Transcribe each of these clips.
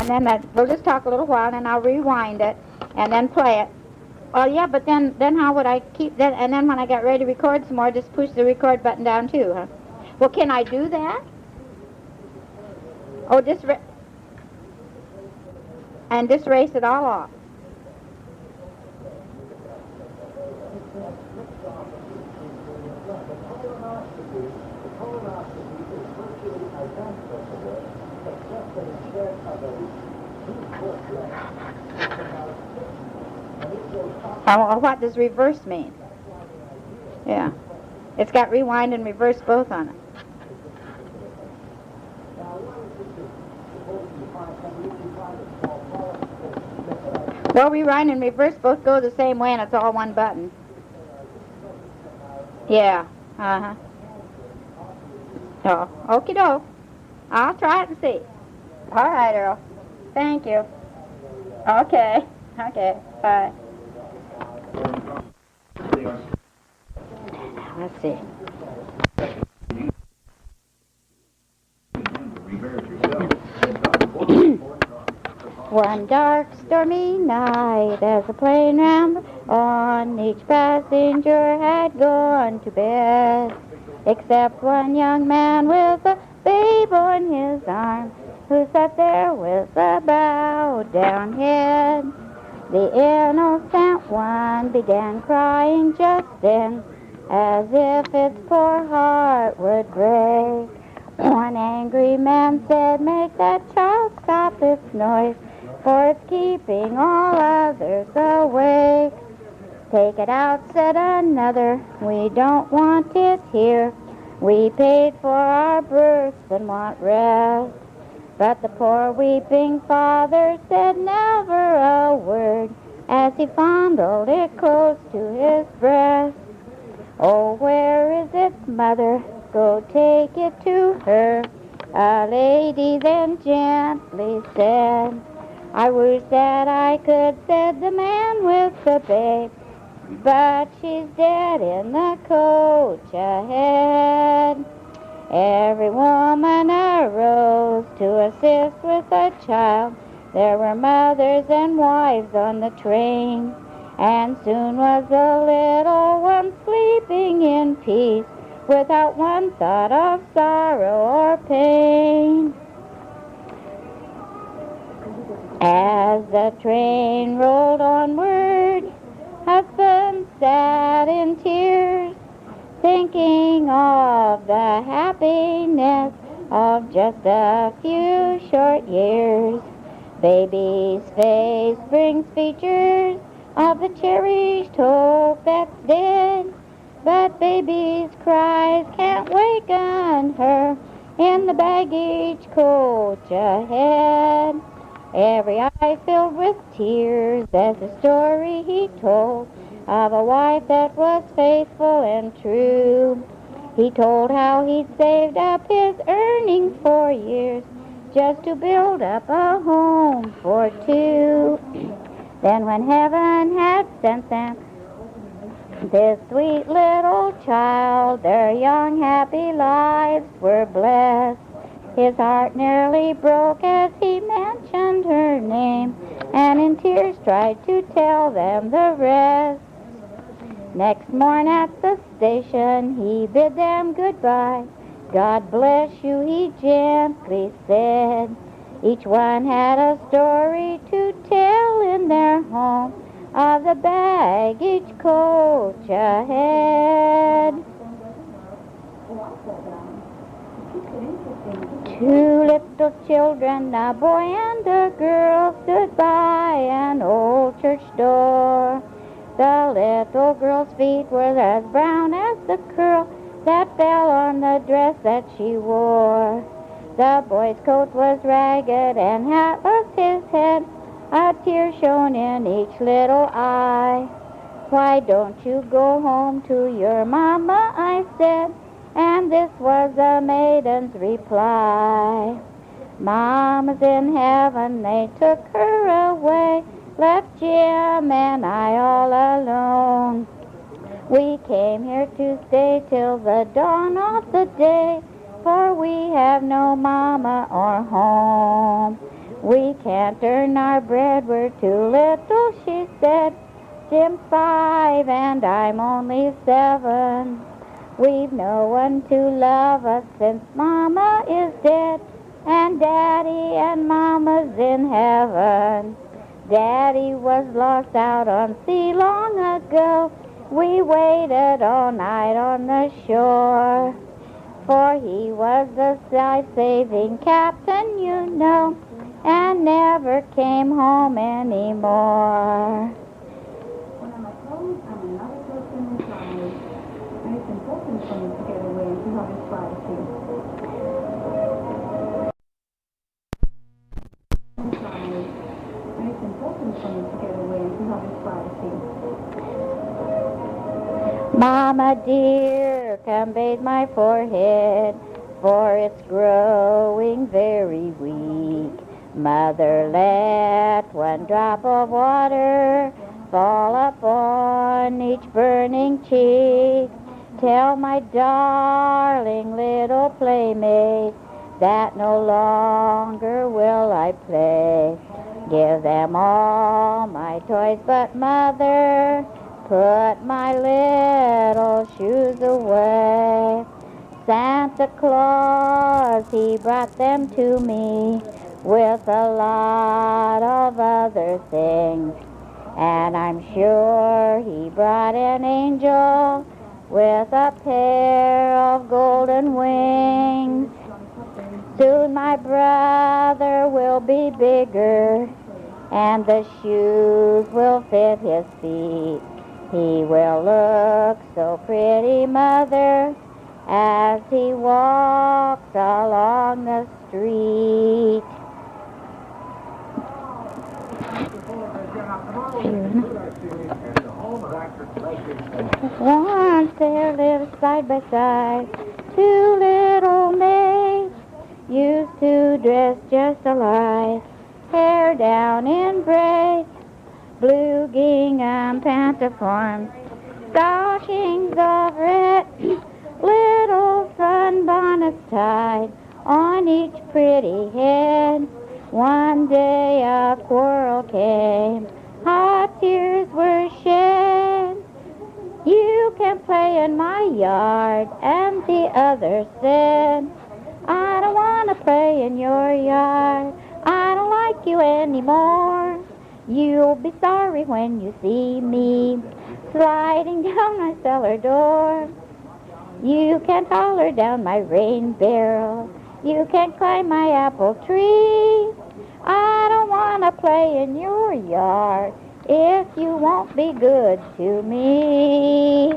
And then we'll just talk a little while, and then I'll rewind it, and then play it. Oh yeah, but then how would I keep that? And then when I get ready to record some more, just push the record button down too, huh? Well, can I do that? Oh, and just erase it all off. Oh, what does reverse mean? Yeah. It's got rewind and reverse both on it. Well, rewind and reverse both go the same way, and it's all one button. Yeah. Uh-huh. Oh, okie doke. I'll try it and see. All right, Earl. Thank you. Okay. Okay. Bye. Let's see. One dark, stormy night, as the plane rambled on, each passenger had gone to bed, except one young man with a babe on his arm, who sat there with a bowed down head. The innocent one began crying just then, as if its poor heart would break. One angry man said, "Make that child stop its noise, for it's keeping all others awake." "Take it out," said another, "we don't want it here. We paid for our berths and want rest." But the poor weeping father said never a word, as he fondled it close to his breast. "Oh, where is its mother? Go take it to her," a lady then gently said. "I wish that I could," said the man with the babe, "but she's dead in the coach ahead." Every woman arose to assist with a child. There were mothers and wives on the train, and soon was the little one sleeping in peace, without one thought of sorrow or pain. As the train rolled onward, husband sat in tears, thinking of the happiness of just a few short years. Baby's face brings features of the cherished hope that's dead, but baby's cries can't waken her in the baggage coach ahead. Every eye filled with tears as the story he told of a wife that was faithful and true. He told how he'd saved up his earnings for years just to build up a home for two. Then when heaven had sent them this sweet little child, their young happy lives were blessed. His heart nearly broke as he mentioned her name, and in tears tried to tell them the rest. Next morn at the station he bid them goodbye. "God bless you," he gently said. Each one had a story to tell in their home of the baggage coach ahead. Two little children, a boy and a girl, stood by an old church door. The little girl's feet were as brown as the curl that fell on the dress that she wore. The boy's coat was ragged and hatless his head, a tear shone in each little eye. "Why don't you go home to your mama?" I said, and this was the maiden's reply. "Mama's in heaven, they took her away, left Jim and I all alone. We came here to stay till the dawn of the day, for we have no mama or home. We came can't earn our bread, we're too little, she said. Jim's 5 and I'm only 7. We've no one to love us since Mama is dead, and Daddy and Mama's in heaven. Daddy was lost out on sea long ago. We waited all night on the shore, for he was the life-saving captain, you know, and never came home anymore. When I'm at home, I'm another person inside. And it's important for me to get away and see how this flies too. Inside. And it's important for me to get away and see how this flies too. Mama dear, come bathe my forehead, for it's growing very weak. Mother, let one drop of water fall upon each burning cheek. Tell my darling little playmate that no longer will I play. Give them all my toys, but Mother, put my little shoes away. Santa Claus, he brought them to me with a lot of other things. And I'm sure he brought an angel with a pair of golden wings. Soon my brother will be bigger, and the shoes will fit his feet. He will look so pretty, Mother, as he walks along the street. Once there lived side by side 2 little maids, used to dress just alike, hair down in braids, blue gingham pantaloons, stockings of red, little sunbonnets tied on each pretty head. One day a quarrel came, hot tears were shed. You can play in my yard, and the other said, I don't want to play in your yard, I don't like you anymore. You'll be sorry when you see me sliding down my cellar door. You can't holler down my rain barrel, you can't climb my apple tree. I don't want to play in your yard if you won't be good to me.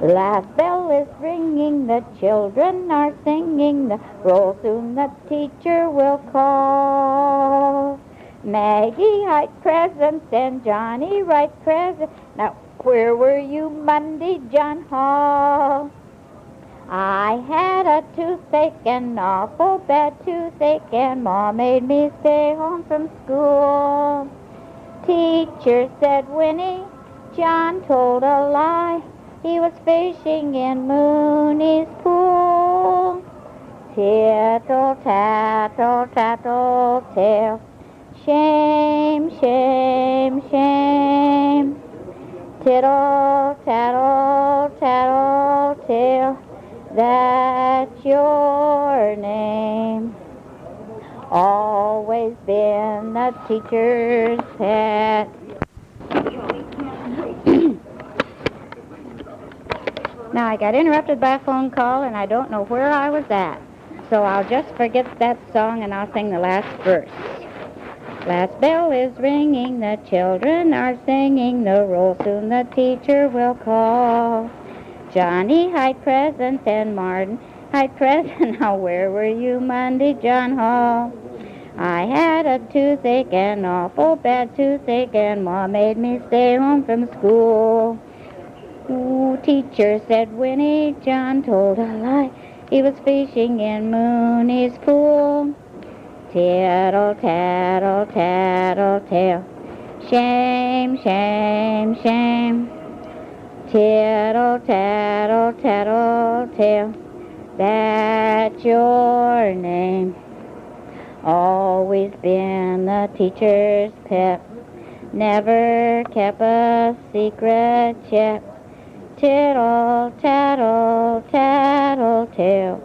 Last bell is ringing, the children are singing, the roll soon the teacher will call. Maggie hide presents and Johnny write presents. Now, where were you Monday, John Hall? I had a toothache, an awful bad toothache, and Ma made me stay home from school. Teacher said, Winnie, John told a lie. He was fishing in Mooney's pool. Tittle, tattle, tattle, tale. Shame, shame, shame. Tittle, tattle, tattle, tale. That's your name. Always been the teacher's pet. Now, I got interrupted by a phone call, and I don't know where I was at. So I'll just forget that song, and I'll sing the last verse. Last bell is ringing, the children are singing, the roll soon the teacher will call. Johnny hide presents and Martin hide presents. Now, where were you Monday, John Hall? I had a toothache, an awful bad toothache, and Ma made me stay home from school. Ooh, teacher said, Winnie, John told a lie. He was fishing in Mooney's pool. Tattle, tattle, tattle, tale. Shame, shame, shame. Tattle, tattle, tattle, tale. That's your name. Always been the teacher's pet. Never kept a secret yet. Tittle, tattle, tattle, tale.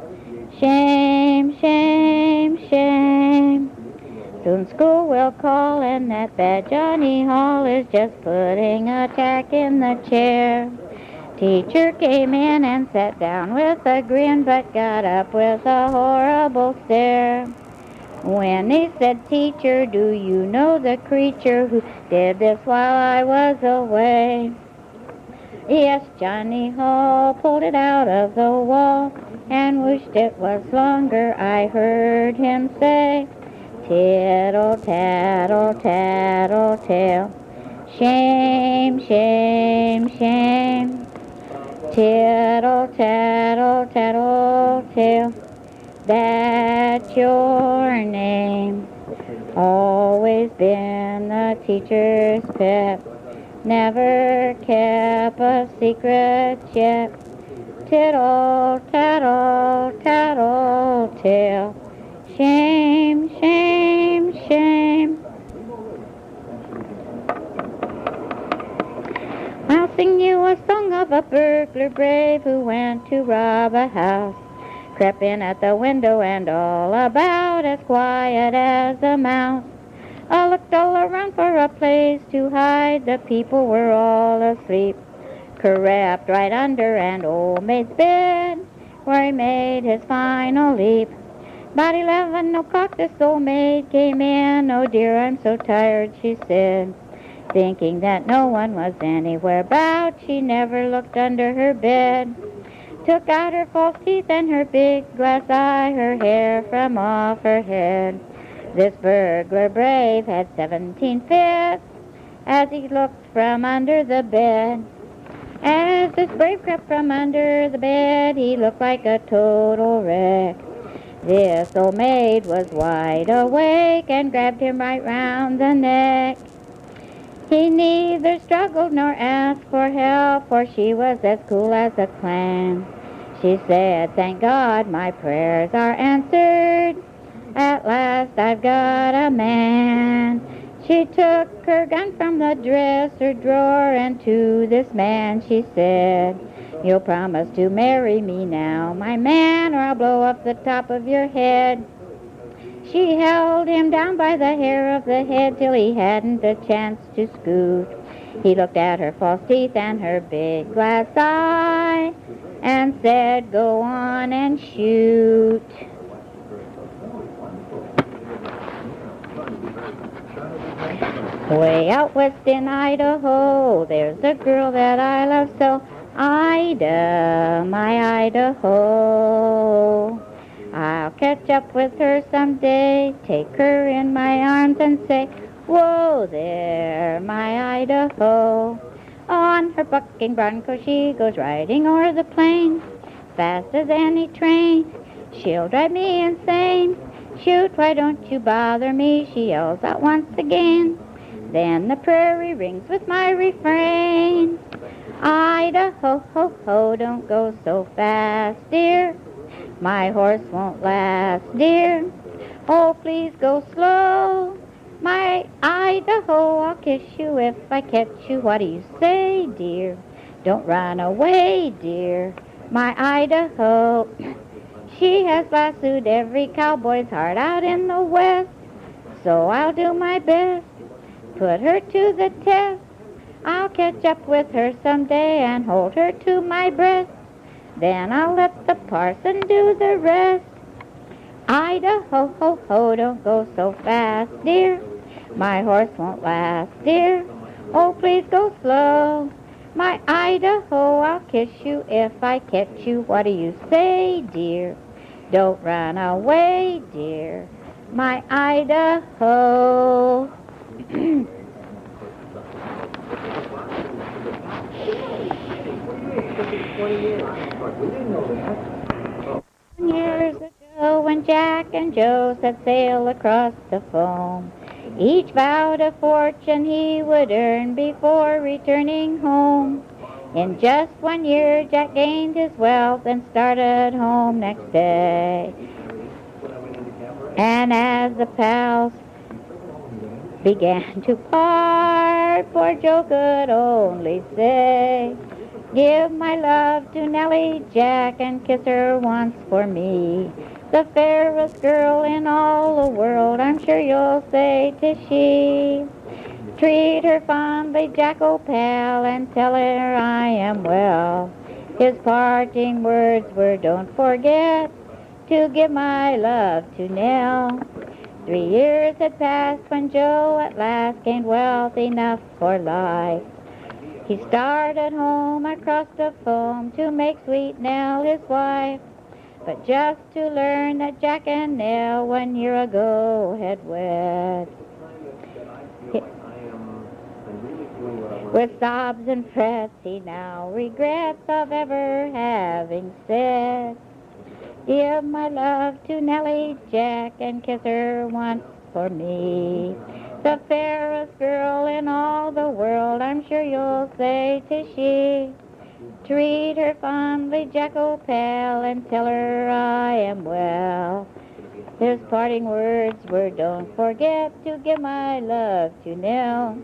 Shame, shame, shame. Soon school will call and that bad Johnny Hall is just putting a tack in the chair. Teacher came in and sat down with a grin but got up with a horrible stare. When he said, "Teacher, do you know the creature who did this while I was away?" Yes, Johnny Hall pulled it out of the wall and wished it was longer. I heard him say, "Tittle, tattle, tattle, tale. Shame, shame, shame. Tittle, tattle, tattle, tale. That's your name." Always been the teacher's pet. Never kept a secret yet. Tittle, tattle, tattle, tale. Shame, shame, shame. I'll sing you a song of a burglar brave who went to rob a house. Crept in at the window and all about as quiet as a mouse. I looked all around for a place to hide. The people were all asleep. Crept right under an old maid's bed, where he made his final leap. About 11 o'clock this old maid came in. "Oh dear, I'm so tired," she said. Thinking that no one was anywhere about, she never looked under her bed. Took out her false teeth and her big glass eye, her hair from off her head. This burglar brave had 17 fits as he looked from under the bed. As this brave crept from under the bed, he looked like a total wreck. This old maid was wide awake and grabbed him right round the neck. He neither struggled nor asked for help, for she was as cool as a clam. She said, "Thank God my prayers are answered. At last I've got a man." She took her gun from the dresser drawer, and to this man she said, "You'll promise to marry me now, my man, or I'll blow up the top of your head." She held him down by the hair of the head till he hadn't a chance to scoot. He looked at her false teeth and her big glass eye and said, "Go on and shoot." Way out west in Idaho, there's a girl that I love so, Ida, my Idaho. I'll catch up with her someday, take her in my arms and say, "Whoa there, my Idaho." On her bucking bronco she goes riding o'er the plains, fast as any train. She'll drive me insane. "Shoot, why don't you bother me?" she yells out once again. Then the prairie rings with my refrain. "Idaho, ho, ho, don't go so fast, dear. My horse won't last, dear. Oh, please go slow. My Idaho, I'll kiss you if I catch you. What do you say, dear? Don't run away, dear. My Idaho." She has lassoed every cowboy's heart out in the west, so I'll do my best, put her to the test. I'll catch up with her someday and hold her to my breast. Then I'll let the parson do the rest. "Idaho, ho, ho, don't go so fast, dear. My horse won't last, dear. Oh, please go slow. My Idaho, I'll kiss you if I catch you. What do you say, dear? Don't run away, dear. My Idaho." Years ago when Jack and Joe set sail across the foam, each vowed a fortune he would earn before returning home. In just 1 year Jack gained his wealth and started home next day. And as the pals began to part, poor Joe could only say, give my love to Nellie Jack and kiss her once for me. The fairest girl in all the world, I'm sure you'll say 'tis she. Treat her fondly, Jack, old pal, and tell her I am well. His parting words were, don't forget to give my love to Nell. 3 years had passed when Joe at last gained wealth enough for life. He started home across the foam to make sweet Nell his wife. But just to learn that Jack and Nell 1 year ago had wed. With sobs and frets he now regrets of ever having said, give my love to Nellie Jack and kiss her once for me. The fairest girl in all the world, I'm sure you'll say 'tis she. Treat her fondly, Jack, old pal, and tell her I am well. His parting words were, don't forget to give my love to Nell.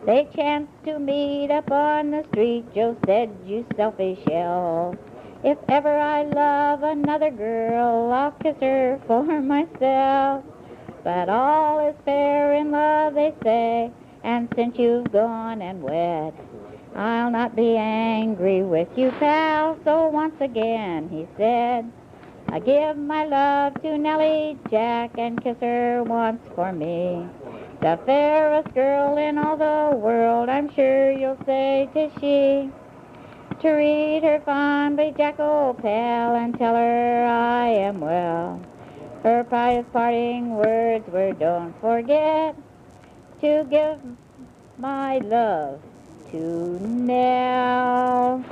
They chanced to meet up on the street. Joe said, you selfish elf, if ever I love another girl, I'll kiss her for myself. But all is fair in love, they say, and since you've gone and wed, I'll not be angry with you, pal. So once again he said, I give my love to Nellie Jack and kiss her once for me. The fairest girl in all the world, I'm sure you'll say 'tis she. Treat her fondly, Jack, old pal, and tell her I am well. Her pious parting words were, don't forget to give my love to Nell.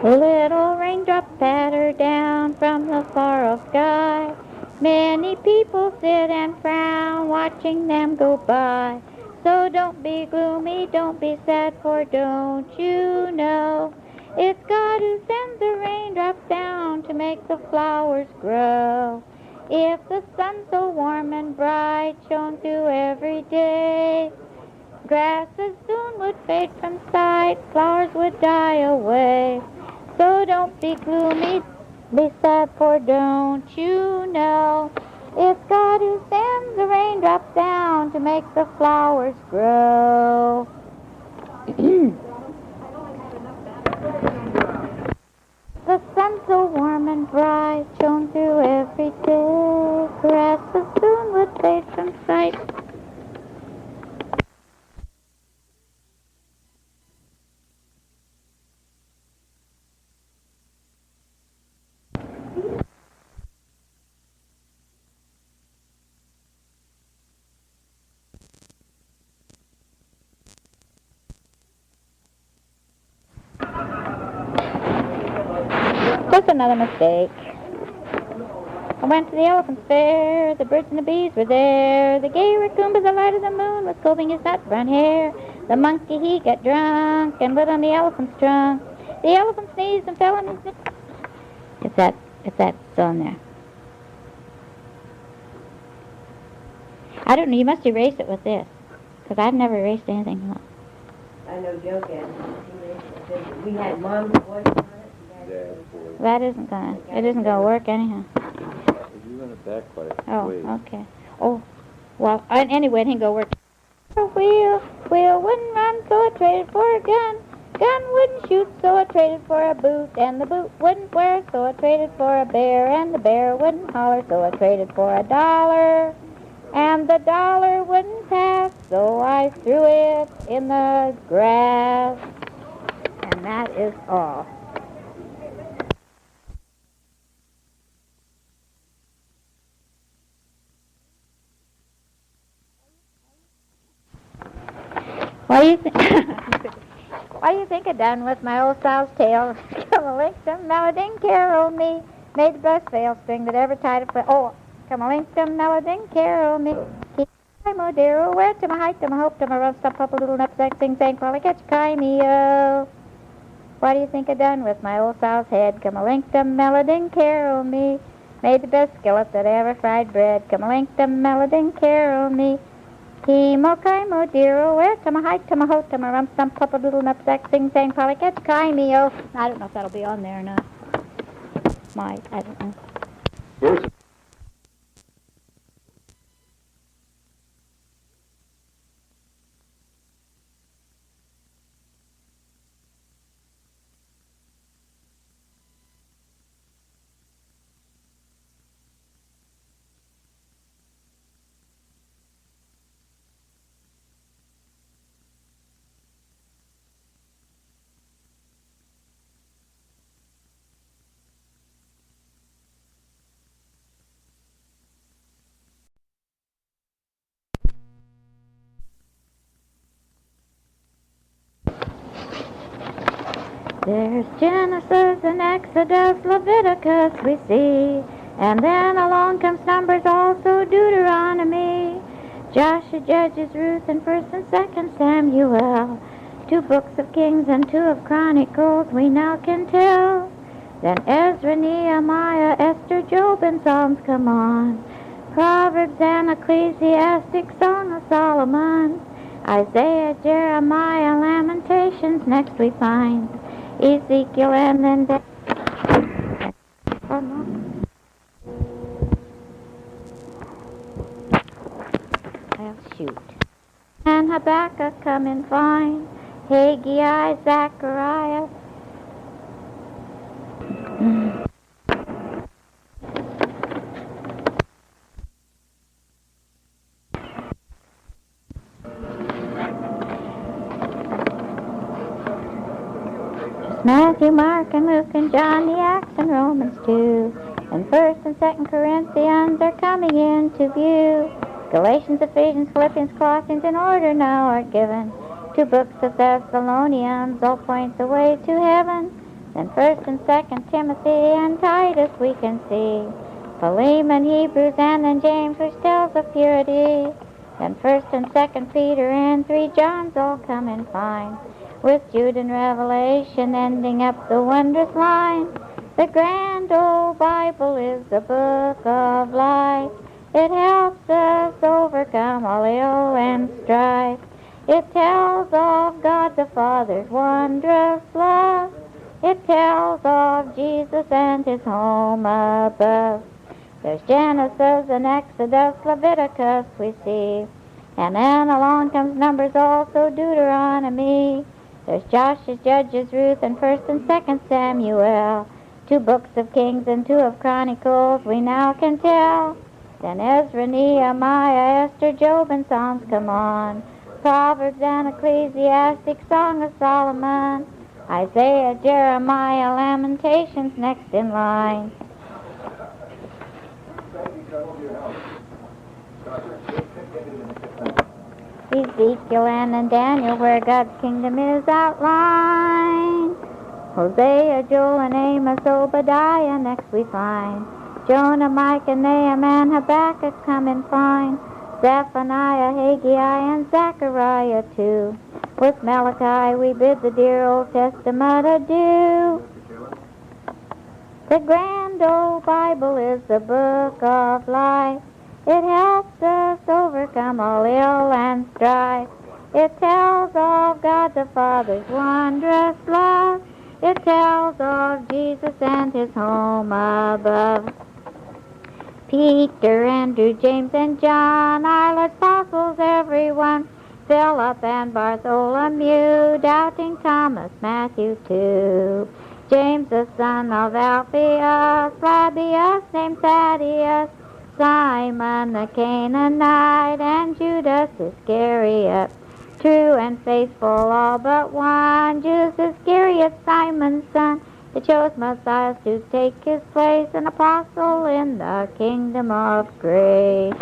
Little raindrops patter down from the far-off sky. Many people sit and frown, watching them go by. So don't be gloomy, don't be sad, for don't you know it's God who sends the raindrops down to make the flowers grow. If the sun so warm and bright shone through every day, grasses soon would fade from sight, flowers would die away. So don't be gloomy, be sad, for don't you know it's God who sends the raindrops down to make the flowers grow. The sun so warm and bright shone through every day, grasses soon would fade from sight. Just another mistake. I went to the elephant's fair, the birds and the bees were there. The gay raccoon by the light of the moon was combing his nut brown hair. The monkey, he got drunk and lit on the elephant's trunk. The elephant sneezed and fell on his knee. If that's still in there. I don't know, you must erase it with this, because I've never erased anything. I know Joe can. We had Mom's voice on it. That isn't gonna work anyhow. You're gonna backfire. Oh, Wait. okay. Oh, well, anyway, it ain't gonna work. Wheel wouldn't run, so I traded for a gun. Gun wouldn't shoot, so I traded for a boot. And the boot wouldn't wear, so I traded for a bear. And the bear wouldn't holler, so I traded for a dollar. And the dollar wouldn't pass, so I threw it in the grass. And that is all. What do you think? What do you think of done with my old sow's tail? Still a lick, now it didn't carol me. Made the best veil string that ever tied a foot. Oh, come a link to meloding, carol me. I'm a dear, where to my height, to my hope, to my rough stop up a little knapsack, sing, sang, while I catch me, oh. What do you think I done with my old sow's head? Come a link to meloding, carol me. Made the best skillet that ever fried bread. Come a link to meloding, carol me. Kimo, kimo, dear, oh, where to my height, to my hope, to my rump, stump, up a little knapsack, sing, sang, while I catch me, oh. I don't know if that'll be on there or not. Might, I don't know. First, There's Genesis and Exodus, Leviticus we see, and then along comes Numbers, also Deuteronomy, Joshua, Judges, Ruth, and 1st and 2nd Samuel, 2 books of Kings and 2 of Chronicles we now can tell. Then Ezra, Nehemiah, Esther, Job, and Psalms come on, Proverbs and Ecclesiastic, Song of Solomon, Isaiah, Jeremiah, Lamentations next we find, Ezekiel and then oh no. I'll shoot. And Habakkuk come in fine. Haggai, Zechariah. Matthew, Mark, and Luke, and John, the Acts, and Romans too. And 1st and 2nd Corinthians are coming into view. Galatians, Ephesians, Philippians, Colossians in order now are given. 2 books of Thessalonians all point the way to heaven. Then 1st and 2nd Timothy and Titus we can see. Philemon, Hebrews, and then James, which tells of purity. Then 1st and 2nd Peter and 3 Johns all come in fine, with Jude and Revelation ending up the wondrous line. The grand old Bible is the book of life. It helps us overcome all ill and strife. It tells of God the Father's wondrous love. It tells of Jesus and his home above. There's Genesis and Exodus, Leviticus we see. And then along comes Numbers, also Deuteronomy. There's Joshua, Judges, Ruth, and 1st and 2nd Samuel. 2 books of Kings and 2 of Chronicles we now can tell. Then Ezra, Nehemiah, Esther, Job, and Psalms come on. Proverbs and Ecclesiastic, Song of Solomon. Isaiah, Jeremiah, Lamentations next in line. Ezekiel and then Daniel, where God's kingdom is outlined. Hosea, Joel, and Amos, Obadiah next we find. Jonah, Micah, Nahum, and Habakkuk come in fine. Zephaniah, Haggai, and Zechariah too. With Malachi we bid the dear Old Testament adieu. The grand old Bible is the book of life. It helps us overcome all ill and strife. It tells of God the Father's wondrous love. It tells of Jesus and his home above. Peter, Andrew, James, and John, our Lord's apostles, everyone. Philip and Bartholomew, doubting Thomas, Matthew too. James, the son of Alphaeus, Fabius, named Thaddeus, Simon the Canaanite, and Judas Iscariot. True and faithful all but one, Judas Iscariot, Simon's son, the chose Messiah to take his place, an apostle in the kingdom of grace.